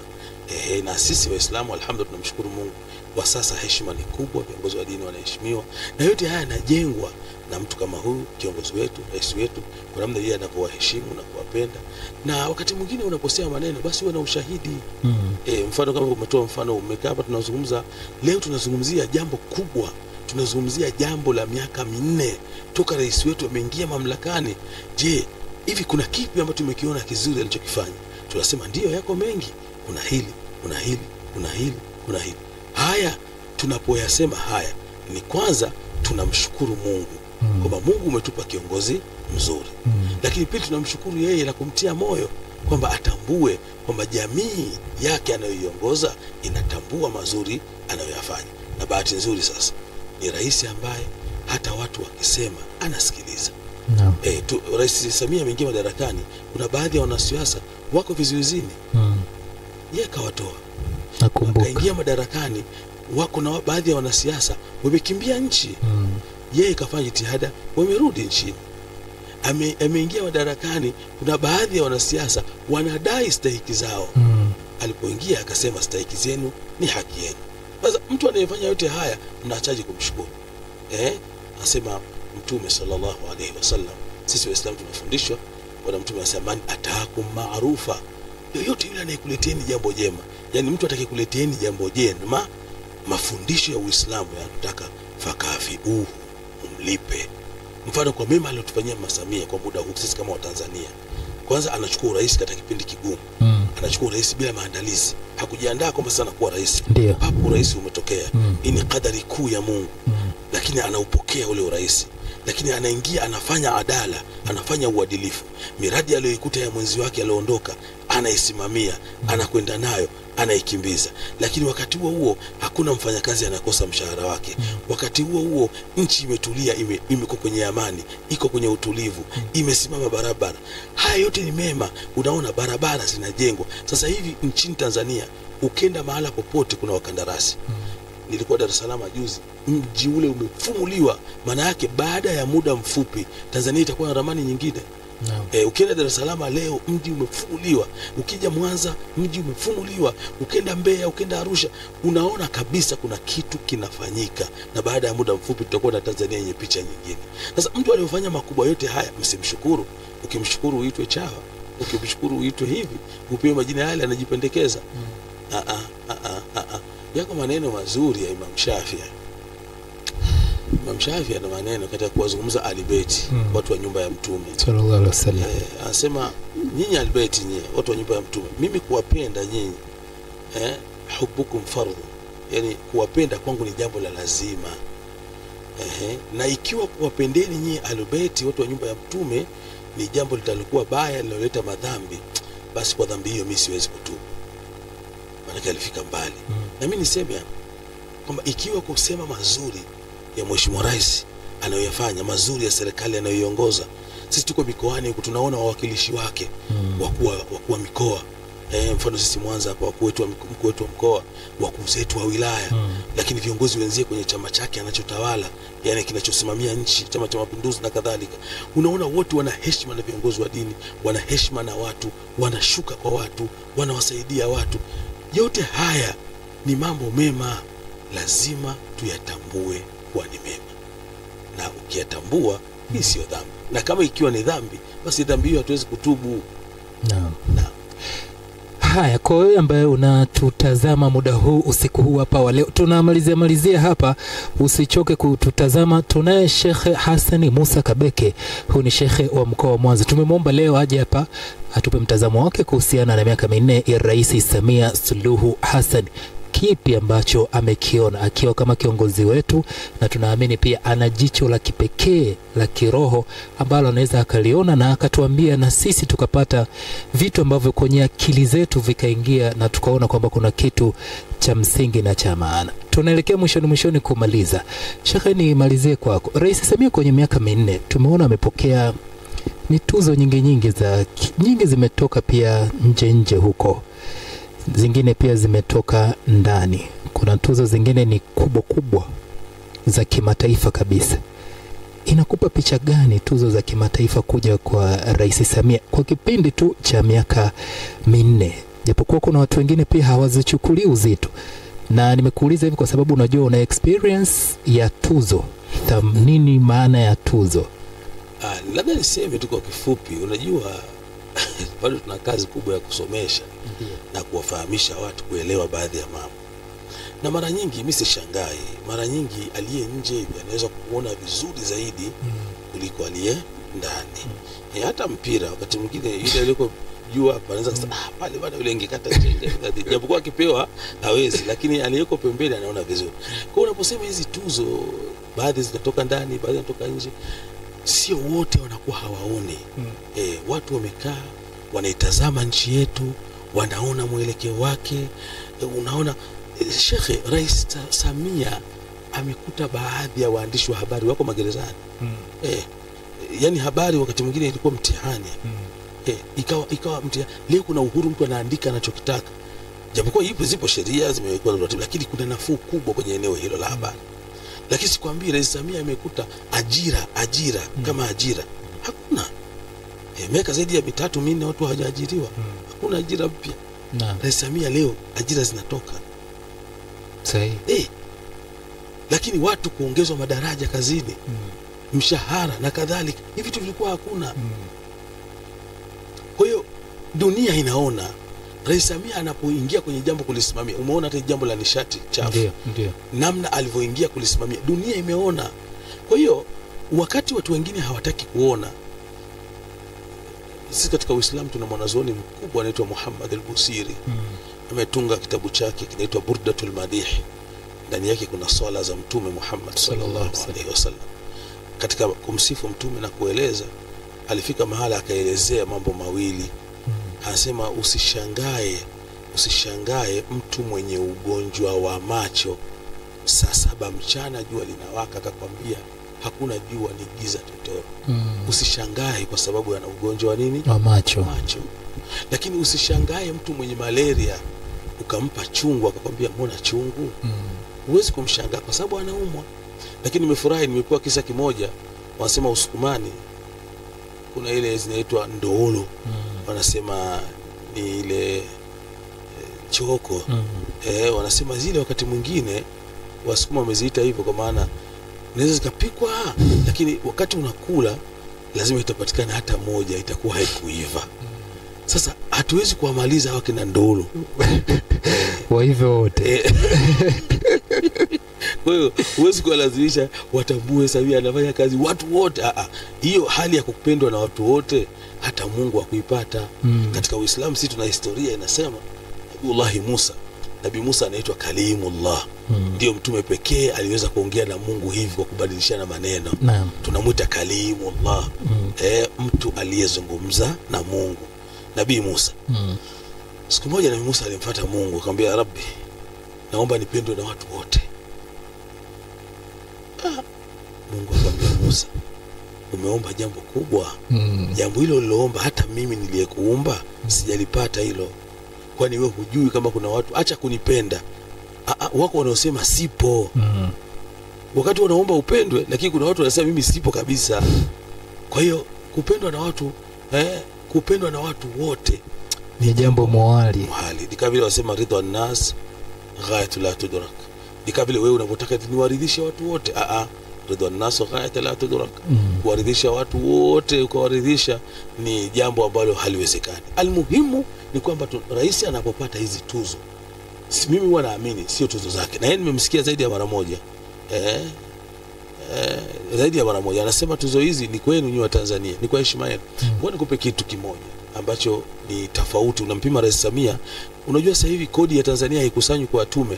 Na sisi Waislamu alhamdulillah tunamshukuru Mungu, kwa sasa heshima ni kubwa, viongozi wa dini wanaheshimiwa, na yote haya yanajengwa na mtu kama huyu kiongozi wetu, rais wetu, kwa namna yeye anapowaheshimu na kuwapenda. Na wakati mwingine unaposema maneno basi uwe na ushahidi. Mfano kama umetoa mfano, umekaa hapa tunazungumza leo, tunazungumzia jambo kubwa, tunazungumzia jambo la miaka 4 toka rais wetu ameingia mamlakani. Je, hivi kuna kipi ambacho tumekiona kizuri alichokifanya? Tunasema ndio, yako mengi, kuna hili, kuna hili, kuna hili, kuna hili. Haya tunapoyasema haya ni kwanza tunamshukuru Mungu kwamba Mungu umetupa kiongozi mzuri. Lakini pili tunamshukuru yeye na kumtia moyo kwamba atambue kwamba jamii yake anayoiongoza inatambua mazuri anayoyafanya. Na bahati nzuri sasa ni rais ambaye hata watu wakisema anasikiliza. Rais Samia ameingia madarakani, kuna baadhi ya wanasiasa wako vizuizini, yeye kawatoa. Nakumbuka akaingia madarakani, wako na baadhi ya wanasiasa wamekimbia nchi, yeye kafanya jitihada wamerudi nchini. Ameingia madarakani, kuna baadhi ya wanasiasa wanadai stahiki zao. Alipoingia akasema stahiki zenu ni haki yenu. Sasa mtu anayefanya yote haya mnaachaje kumshukuru? Anasema Mtume sallallahu alaihi wasallam, sisi Waislamu tunafundishwa, bwana Mtume anasema ataakum maarufa, yoyote yule anayekuleteeni jambo jema. Yani mtu atakayekuleteeni jambo jema, mafundisho ya Uislamu yanataka fakafi umlipe. Mfano kwa mema aliyotufanyia Samia kwa muda huu sisi kama Watanzania, kwanza anachukua urais katika kipindi kigumu. Anachukua urais bila maandalizi, hakujiandaa kwamba sana kuwa rais. Hapo urais umetokea. Hii ni kadari kuu ya Mungu. Lakini anaupokea ule urais, lakini anaingia, anafanya adala, anafanya uadilifu. Miradi aliyoikuta ya mwenzi wake alioondoka anaisimamia, anakwenda nayo, anaikimbiza. Lakini wakati huo hakuna mfanyakazi anakosa mshahara wake. Wakati huo nchi imetulia, iko kwenye amani, iko kwenye utulivu, imesimama barabara. Haya yote ni mema. Unaona barabara zinajengwa sasa hivi nchini Tanzania, ukenda mahala popote kuna wakandarasi. Nilikuwa Dar es Salaam juzi, mji ule umefumuliwa. Maana yake baada ya muda mfupi Tanzania itakuwa na ramani nyingine. No. Ukienda Dar es Salaam leo mji umefumuliwa, ukija Mwanza mji umefumuliwa, ukenda Mbeya, ukenda Arusha, unaona kabisa kuna kitu kinafanyika, na baada ya muda mfupi tutakuwa na Tanzania yenye picha nyingine. Sasa mtu aliyofanya makubwa yote haya msimshukuru. Ukimshukuru uitwe chawa, ukimshukuru uitwe hivi, upewe majina yale anajipendekeza. Yako maneno mazuri ya Imam Shafi'i. Imam Shafi'i ana maneno katika kuwazungumza Alibeti, watu wa nyumba ya Mtume sallallahu alaihi wasallam. Anasema nyinyi Alibeti, nyinyi watu wa nyumba ya Mtume, mimi kuwapenda nyinyi hubukum fardhu, yani kuwapenda kwangu ni jambo la lazima. Na ikiwa kuwapendeni nyinyi Alibeti, watu wa nyumba ya Mtume, ni jambo litalokuwa baya linaloleta madhambi, basi kwa dhambi hiyo mimi siwezi kutubu. Maana alifika mbali. Na mimi niseme kwamba ikiwa kusema mazuri ya Mheshimiwa Rais anayoyafanya, mazuri ya serikali anayoiongoza, sisi tuko mikoani huko tunaona wawakilishi wake, wakuu wa mikoa, mfano sisi Mwanza hapa wakuu wetu wa mkoa, wakuu wetu wa wilaya, lakini viongozi wenzie kwenye chama chake anachotawala, yani kinachosimamia nchi, Chama cha Mapinduzi na kadhalika, unaona wote wana heshima na viongozi wa dini, wana heshima na watu, wanashuka kwa watu, wanawasaidia watu. Yote haya ni mambo mema, lazima tuyatambue kuwa ni mema, na ukiyatambua hii sio dhambi, na kama ikiwa ni dhambi, basi dhambi hiyo hatuwezi kutubu. Naam. Haya, kwa wewe ambaye unatutazama muda huu, usiku huu hapa wa leo, tunamalizia hapa, usichoke kututazama. Tunaye Sheikh Hassan Musa Kabeke, huyu ni Sheikh wa mkoa wa Mwanza. Tumemwomba leo aje hapa atupe mtazamo wake kuhusiana na miaka 4 ya Rais Samia Suluhu Hassan. Kipi ambacho amekiona akiwa kama kiongozi wetu, na tunaamini pia ana jicho la kipekee la kiroho ambalo anaweza akaliona na akatuambia, na sisi tukapata vitu ambavyo kwenye akili zetu vikaingia na tukaona kwamba kuna kitu cha msingi na cha maana. Tunaelekea mwishoni kumaliza. Sheikh, nimalizie kwako. Rais Samia kwenye miaka 4 tumeona amepokea mituzo nyingi zimetoka pia nje huko, zingine pia zimetoka ndani. Kuna tuzo zingine ni kubwa za kimataifa kabisa. Inakupa picha gani tuzo za kimataifa kuja kwa Rais Samia kwa kipindi tu cha miaka 4? Japokuwa kuna watu wengine pia hawazichukulii uzito, na nimekuuliza hivi kwa sababu unajua una experience ya tuzo. Nini maana ya tuzo? Labda niseme tu kwa kifupi, unajua bado tuna kazi kubwa ya kusomesha na kuwafahamisha watu kuelewa baadhi ya mambo. Na mara nyingi mimi sishangai, mara nyingi aliye nje anaweza kuona vizuri zaidi kuliko aliye ndani. Hata mpira wakati mwingine yule aliyeko juu hapa anaweza kusema pale bado yule ingekata chenga, japokuwa akipewa hawezi, lakini aliyeko pembeni anaona vizuri. Kwa unaposema hizi tuzo baadhi zinatoka ndani, baadhi zinatoka nje, sio wote wanakuwa hawaoni. Watu wamekaa wanaitazama nchi yetu, wanaona mwelekeo wake. Unaona Sheikh Rais Samia amekuta baadhi ya waandishi wa habari wako magerezani. Yani habari wakati mwingine ilikuwa mtihani. Ikawa mtihani. Leo kuna uhuru, mtu anaandika anachokitaka. Japokuwa zipo sheria zimewekwa taratibu, lakini kuna nafuu kubwa kwenye eneo hilo la habari. Lakini sikwambii Rais Samia amekuta ajira kama ajira hakuna. Miaka zaidi ya 3-4 watu hawajaajiriwa. Hakuna ajira mpya. Rais Samia leo ajira zinatoka. Sahihi. Lakini watu kuongezwa madaraja kazini, mshahara na kadhalika, hivi vitu vilikuwa hakuna. Kwa hiyo dunia inaona Rais Samia anapoingia kwenye jambo kulisimamia. Umeona hata jambo la nishati chafu. Ndio. Namna alivyoingia kulisimamia, dunia imeona. Kwa hiyo wakati watu wengine hawataki kuona, sisi katika Uislamu tuna mwanazuoni mkubwa anaitwa Muhammad al-Busiri. Ametunga kitabu chake kinaitwa Burdatul Madih. Ndani yake kuna swala za Mtume Muhammad sallallahu alaihi wasallam. Katika kumsifu Mtume na kueleza, alifika mahala akaelezea mambo mawili. Anasema usishangae mtu mwenye ugonjwa wa macho saa 7 mchana jua linawaka akakwambia hakuna jua, ni giza totoro. Usishangae kwa sababu ana ugonjwa wa nini? Wa macho. Lakini usishangae mtu mwenye malaria ukampa chungu akakwambia mbona chungu? Huwezi kumshangaa kwa sababu anaumwa. Lakini nimefurahi, nimekuwa kisa kimoja, wanasema Usukumani kuna ile zinaitwa ndoolo, wanasema ni ile choko. Wanasema zile wakati mwingine Wasukuma wameziita hivyo kwa maana inaweza zikapikwa, lakini wakati unakula lazima itapatikana hata moja itakuwa haikuiva. Sasa hatuwezi kuamaliza hawa kina ndoolo wa hivyo wote. Kwa hiyo huwezi kuwalazimisha watambue Samia anafanya kazi watu wote. Hiyo hali ya kupendwa na watu wote hata Mungu akuipata. Katika Uislamu sisi tuna historia inasema Nabii Musa anaitwa Kalimullah. Ndio mtume pekee aliweza kuongea na Mungu hivi kwa kubadilishana maneno. Tunamuita Kalimullah. Mtu aliyezungumza na Mungu, Nabii Musa. Siku moja Nabii Musa alimfuata Mungu akamwambia, Rabbi, naomba nipendwe na watu wote. Mungu akamwambia Musa, umeomba jambo kubwa. Jambo hilo uliloomba hata mimi niliyekuumba sijalipata hilo. Kwani wewe hujui kama kuna watu acha kunipenda? Wako wanaosema sipo. Wakati wanaomba upendwe, lakini kuna watu wanasema mimi sipo kabisa. Kwa hiyo kupendwa na watu, kupendwa na watu wote ni jambo muhali. Ni vile wasema ridha an-nas ghayatu la tudrak. Ni vile wewe unapotaka niwaridhishe watu wote, ridha an-nas ghayatu la tudrak. Kuwaridhisha watu wote, ukawaridhisha ni jambo ambalo haliwezekani. Almuhimu ni kwamba rais anapopata hizi tuzo, mimi huwa naamini sio tuzo zake. Na yeye nimemsikia zaidi ya mara moja. Zaidi ya mara moja anasema tuzo hizi ni kwenu nyinyi wa Tanzania, ni kwa heshima yenu. Ngoja nikupe kitu kimoja ambacho ni tofauti. Unampima Rais Samia. Unajua sasa hivi kodi ya Tanzania haikusanywi kwa tume,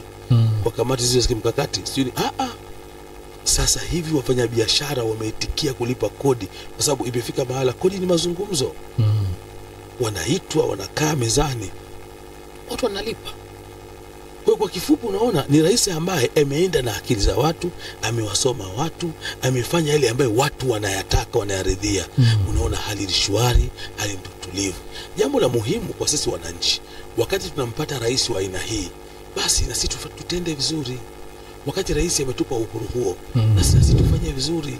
kwa kamati zile za kimkakati. Sasa hivi wafanyabiashara wameitikia kulipa kodi kwa sababu imefika mahala kodi ni mazungumzo. Wanaitwa, wanakaa mezani, watu wanalipa. Kwa kifupi unaona ni rais ambaye ameenda na akili za watu, amewasoma watu, amefanya yale ambayo watu wanayataka, wanayaridhia. Unaona hali ni shwari, hali ni tulivu. Jambo la muhimu kwa sisi wananchi, wakati tunampata rais wa aina hii, basi na sisi tutende vizuri. Wakati rais ametupa uhuru huo, na sisi tufanye vizuri.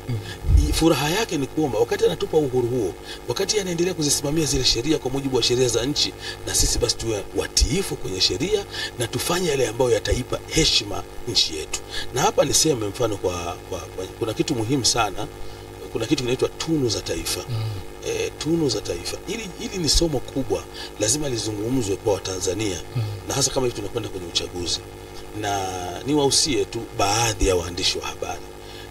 Furaha yake ni kuomba wakati anatupa uhuru huo, wakati anaendelea kuzisimamia zile sheria kwa mujibu wa sheria za nchi, na sisi basi tuwe watiifu kwenye sheria na tufanye yale ambayo yataipa heshima nchi yetu. Na hapa niseme mfano kuna kitu muhimu sana. Kuna kitu kinaitwa tunu za taifa. Tunu za taifa. Hili ni somo kubwa, lazima lizungumzwe kwa Watanzania, na hasa kama hivi tunakwenda kwenye uchaguzi. Na niwahusie tu baadhi ya waandishi wa habari,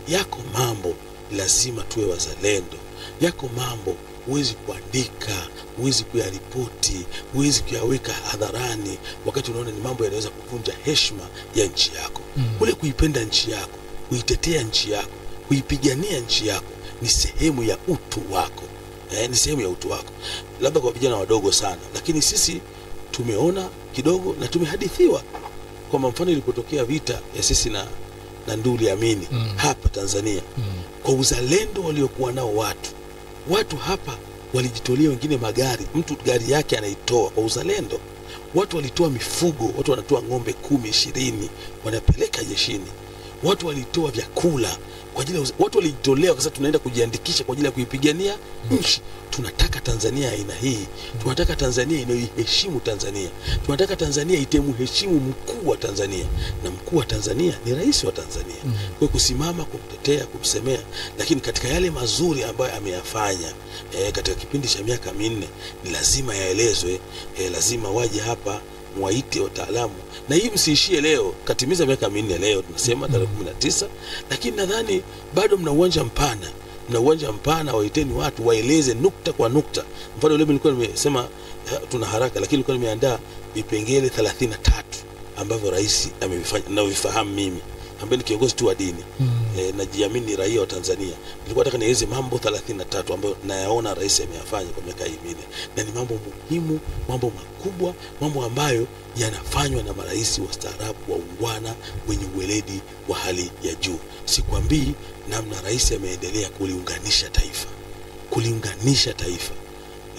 yako mambo lazima tuwe wazalendo. Yako mambo huwezi kuandika, huwezi kuyaripoti, huwezi kuyaweka hadharani wakati unaona ni mambo yanaweza kuvunja heshima ya nchi yako. Kule kuipenda nchi yako, kuitetea nchi yako, kuipigania nchi yako ni sehemu ya utu wako. Ni sehemu ya utu wako. Labda kwa vijana wadogo sana, lakini sisi tumeona kidogo na tumehadithiwa. Kwa mfano ilipotokea vita ya sisi na Nduli Amini hapa Tanzania, kwa uzalendo waliokuwa nao watu hapa walijitolea, wengine magari, mtu gari yake anaitoa kwa uzalendo. Watu walitoa mifugo, watu wanatoa ng'ombe 10, 20 wanapeleka jeshini. Watu walitoa vyakula kwa ajili ya watu walijitolea, kwa sababu tunaenda kujiandikisha kwa ajili ya kuipigania nchi. Tunataka Tanzania aina hii. Tunataka Tanzania inayoheshimu Tanzania. Tunataka Tanzania itemheshimu mkuu wa Tanzania, na mkuu wa Tanzania ni rais wa Tanzania. Kwa kusimama kumtetea, kumsemea, lakini katika yale mazuri ambayo ameyafanya katika kipindi cha miaka 4 ni lazima yaelezwe. Lazima waje hapa muwaite wataalamu, na hii msiishie leo. Katimiza miaka 4 leo, tunasema tarehe 19, lakini nadhani bado mna uwanja mpana, waiteni watu waeleze nukta kwa nukta. Mfano leo nilikuwa nimesema tuna haraka, lakini nilikuwa nimeandaa vipengele 33 ambavyo rais amevifanya na uvifahamu mimi ambaye ni kiongozi tu wa dini. Najiamini raia wa Tanzania. Nilikuwa nataka nieleze mambo 33 ambayo nayaona rais ameyafanya kwa miaka hii 4, na ni mambo muhimu, mambo makubwa, mambo ambayo yanafanywa na marais wastaarabu, waungwana, wenye uweledi wa hali ya juu. Sikwambii namna rais ameendelea kuliunganisha taifa.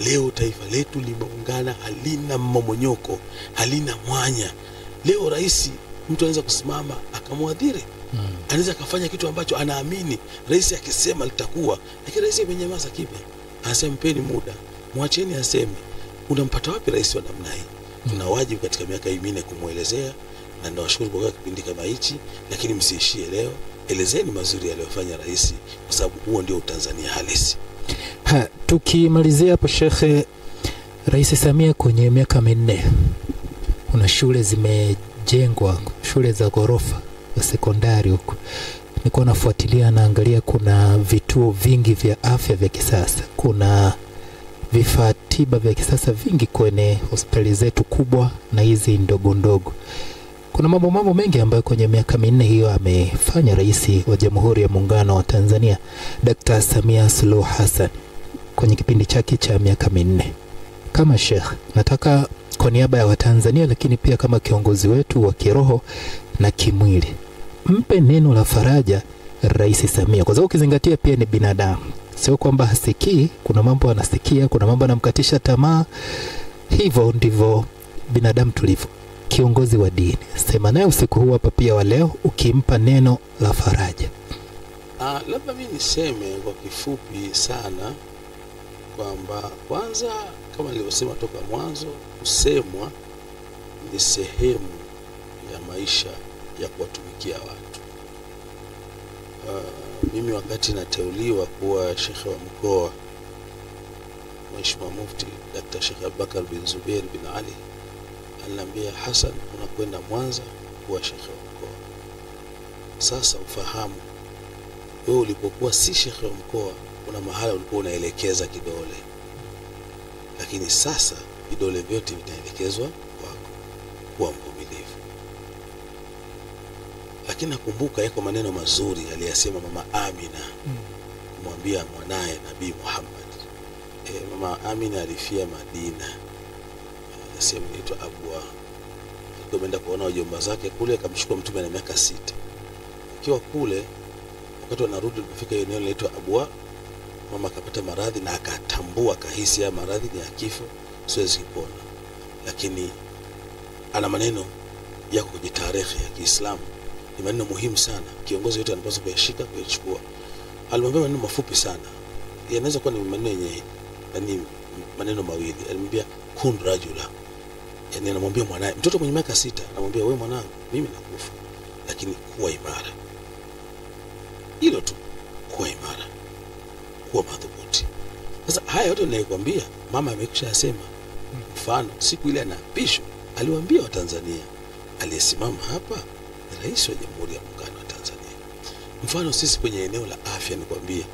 Leo taifa letu limeungana, halina mmomonyoko, halina mwanya. Leo rais, mtu anaweza kusimama akamwadhiri. Anaweza kufanya kitu ambacho anaamini rais akisema litakuwa, lakini rais amenyamaza kimya. Anasema mpeni muda, mwacheni aseme. Unampata wapi rais wa namna hii? Tuna wajibu katika miaka hii 4 kumuelezea, na ninawashukuru kwa kipindi kama hichi, lakini msiishie leo. Elezeni mazuri aliyofanya rais, kwa sababu huo ndio Tanzania halisi. Tukimalizia hapo Sheikh, Rais Samia kwenye miaka 4 kuna shule zimejengwa, shule za ghorofa za sekondari huko. Nilikuwa nafuatilia, naangalia kuna vituo vingi vya afya vya kisasa, kuna vifaa tiba vya kisasa vingi kwenye hospitali zetu kubwa na hizi ndogo ndogo. Kuna mambo mengi ambayo kwenye miaka 4 hiyo amefanya Rais wa Jamhuri ya Muungano wa Tanzania Dr. Samia Suluhu Hassan kwenye kipindi chake cha miaka 4. Kama Sheikh, nataka kwa niaba ya Watanzania, lakini pia kama kiongozi wetu wa kiroho na kimwili, mpe neno la faraja Rais Samia, kwa sababu ukizingatia pia ni binadamu. Sio kwamba hasikii, kuna mambo anasikia, kuna mambo anamkatisha tamaa. Hivyo ndivyo binadamu tulivyo. Kiongozi wa dini, sema naye usiku huu hapa pia wa leo, ukimpa neno la faraja. Labda mimi niseme kwa kifupi sana kwamba kwanza, kama nilivyosema toka mwanzo, kusemwa ni sehemu ya maisha ya kuwatumikia watu. Mimi wakati nateuliwa kuwa shekhe wa mkoa, Mheshimiwa Mufti Dr. Sheikh Abubakar bin Zubair bin Ali aliniambia, Hassan, unakwenda Mwanza kuwa shekhe wa mkoa. Sasa ufahamu, wewe ulipokuwa si shekhe wa mkoa, kuna mahala ulikuwa unaelekeza kidole, lakini sasa vidole vyote vitaelekezwa kwako. Kuwa mvumilivu. Lakini nakumbuka yako maneno mazuri aliyasema Mama Amina kumwambia mwanae Nabii Muhammad. Mama Amina alifia Madina, sehemu inaitwa Abwa. Alikwenda kuona wajomba zake kule, akamchukua Mtume na miaka 6. Akiwa kule, wakati wanarudi, alipofika eneo linaloitwa Abwa, mama akapata maradhi na akatambua, kahisi ya maradhi ni ya kifo, siwezi kupona. Lakini ana maneno yako kwenye tarehe ya Kiislamu, ni maneno muhimu sana, kiongozi yote anapaswa kuyashika, kuyachukua. Alimwambia maneno mafupi sana, yanaweza kuwa ni maneno yenye maneno mawili. Alimwambia kun rajula, yani anamwambia mwanae, mtoto mwenye miaka 6, anamwambia wewe mwanangu, mimi nakufa, lakini kuwa imara. Hilo tu, kuwa imara, kuwa madhubuti. Sasa haya yote ninayokuambia mama amekwisha yasema. Mfano, siku ile anaapishwa aliwaambia Watanzania, aliyesimama hapa ni Rais wa Jamhuri ya Muungano wa Tanzania. Mfano, sisi kwenye eneo la afya, nikwambia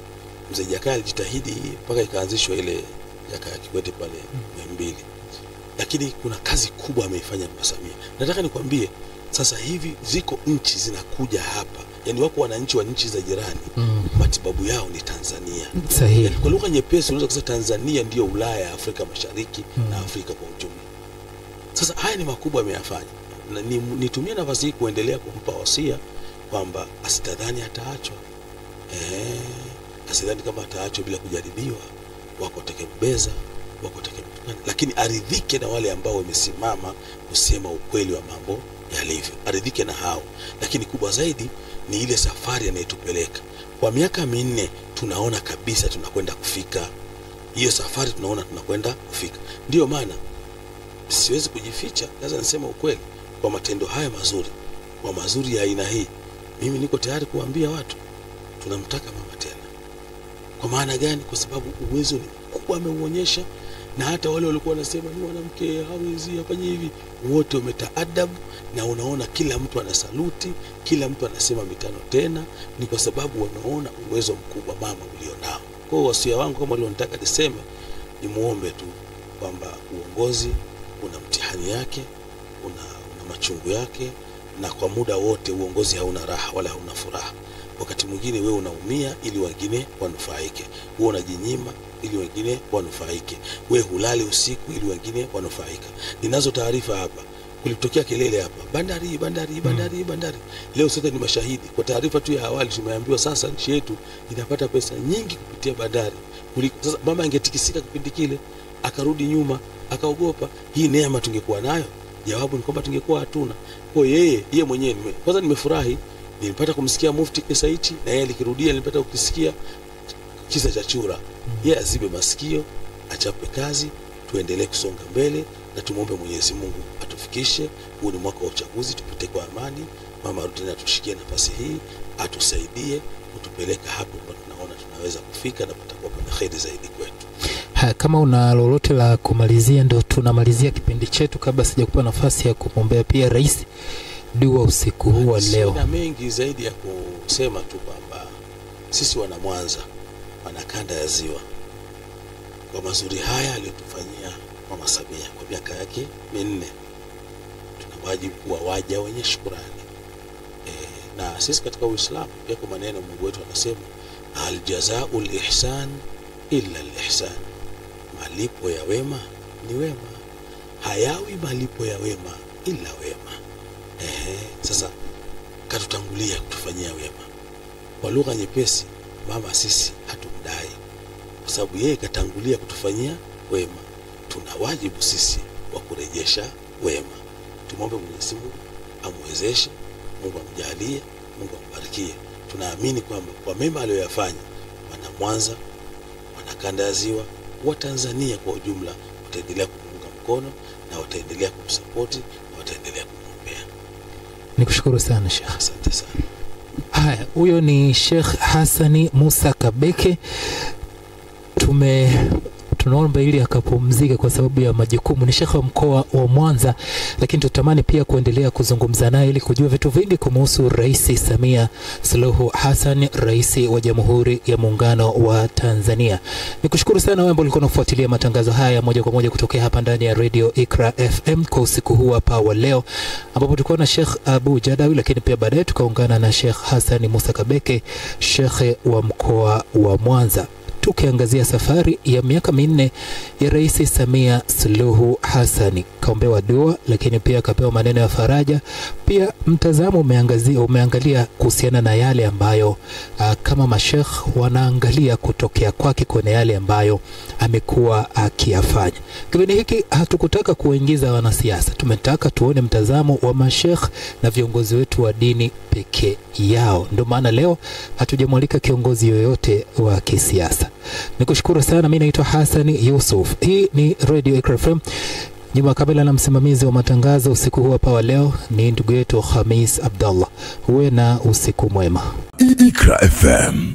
Mzee Jakaya alijitahidi mpaka ikaanzishwa ile Jakaya Kikwete pale Muhimbili. Lakini kuna kazi kubwa ameifanya Mama Samia. Nataka nikwambie, sasa hivi ziko nchi zinakuja hapa, yani wako wananchi wa nchi za jirani, matibabu yao ni Tanzania. Sahihi. Yani kwa lugha nyepesi unaweza kusema Tanzania ndio Ulaya ya Afrika Mashariki na Afrika kwa ujumla. Sasa haya ni makubwa ameyafanya. Na nitumie nafasi hii kuendelea kumpa wasia kwamba asitadhani ataachwa. Asidhani kama ataachwa bila kujaribiwa. Wako tekembeza, wako tekembeza, lakini aridhike na wale ambao wamesimama kusema ukweli wa mambo yalivyo. Aridhike na hao. Lakini kubwa zaidi ni ile safari anayotupeleka. Kwa miaka 4 tunaona kabisa tunakwenda kufika. Hiyo safari tunaona tunakwenda kufika. Ndio maana siwezi kujificha, lazima niseme ukweli. Kwa matendo haya mazuri, kwa mazuri ya aina hii, mimi niko tayari kuambia watu tunamtaka mama tena. Kwa maana gani? Kwa sababu uwezo ni mkubwa ameuonyesha, na hata wale walikuwa wanasema ni mwanamke hawezi afanye hivi, wote wametaadabu, na unaona kila mtu anasaluti, kila mtu anasema mitano tena. Ni kwa sababu wanaona uwezo mkubwa mama ulionao. Kwa hiyo wasia wangu kama walionitaka niseme, ni muombe tu kwamba uongozi una mtihani yake, una machungu yake, na kwa muda wote uongozi hauna raha wala hauna furaha. Wakati mwingine wewe unaumia ili wengine wanufaike, wewe unajinyima ili wengine wanufaike, wewe hulali usiku ili wengine wanufaika. Ninazo taarifa hapa, kulitokea kelele hapa, bandari. Leo sote ni mashahidi. Kwa taarifa tu ya awali tumeambiwa sasa nchi yetu inapata pesa nyingi kupitia bandari. Sasa mama angetikisika kipindi kile, akarudi nyuma, akaogopa, hii neema tungekuwa nayo? Jawabu ni kwamba tungekuwa hatuna. Kwa yeye mwenyewe kwanza nimefurahi, nilipata kumsikia Mufti kisa hichi, na yeye alikirudia nilipata ukisikia kisa cha chura. Yeye azibe masikio, achape kazi, tuendelee kusonga mbele na tumuombe Mwenyezi Mungu atufikishe. Huu ni mwaka wa uchaguzi, tupite kwa amani. Mama Rutena atushikie nafasi hii, atusaidie kutupeleka hapo ambapo tunaona tunaweza kufika na kutakuwa na kheri zaidi kwetu. Kama una lolote la kumalizia, ndo tunamalizia kipindi chetu. Kabla sijakupa nafasi ya kumwombea pia rais dua usiku huu wa leo. Sina mengi zaidi ya kusema tu kwamba sisi wana Mwanza, wana kanda ya Ziwa, kwa mazuri haya aliyotufanyia Mama Samia kwa miaka yake 4, tuna wajibu kuwa waja wenye shukrani. Na sisi katika Uislamu pia kwa maneno Mungu wetu anasema al-jazaa'ul ihsan illa al-ihsan, malipo ya wema ni wema, hayawi malipo ya wema ila wema. Sasa katutangulia kutufanyia wema. Kwa lugha nyepesi, mama sisi hatumdai, kwa sababu yeye katangulia kutufanyia wema. Tuna wajibu sisi wa kurejesha wema. Tumombe Mwenyezi Mungu amwezeshe, Mungu amjalie, Mungu ambarikie. Tunaamini kwamba kwa mema aliyoyafanya wana Mwanza, wana kanda ya Ziwa, wa Tanzania kwa ujumla wataendelea kumuunga mkono na wataendelea kumsapoti na wataendelea kumwombea. Nikushukuru sana Sheikh. Asante sana. Haya, huyo ni Sheikh Hassan Musa Kabeke. Tunaomba ili akapumzike kwa sababu ya majukumu. Ni Sheikh wa mkoa wa Mwanza, lakini tutamani pia kuendelea kuzungumza naye ili kujua vitu vingi kumhusu Rais Samia Suluhu Hassan, rais wa Jamhuri ya Muungano wa Tanzania. Nikushukuru sana wewe ambao ulikuwa unafuatilia matangazo haya moja kwa moja kutokea hapa ndani ya Radio Iqra FM kwa usiku huu hapa wa leo, ambapo tulikuwa na Sheikh Abu Jadawi, lakini pia baadaye tukaungana na Sheikh Hassan Musa Kabeke, Sheikh wa mkoa wa Mwanza, tukiangazia safari ya miaka 4 ya Rais Samia Suluhu Hassan. Kaombewa dua, lakini pia kapewa maneno ya faraja. Pia mtazamo umeangalia kuhusiana na yale ambayo kama mashekh wanaangalia kutokea kwake kwenye yale ambayo amekuwa akiyafanya. Kipindi hiki hatukutaka kuingiza wanasiasa, tumetaka tuone mtazamo wa mashekh na viongozi wetu wa dini peke yao. Ndio maana leo hatujamwalika kiongozi yoyote wa kisiasa. Nikushukuru sana. Mimi naitwa Hassan Yusuf. Hii ni Radio Iqra FM. Nyuma kabla na msimamizi wa matangazo usiku huu hapa wa leo ni ndugu yetu Khamis Abdallah. Uwe na usiku mwema. Iqra FM.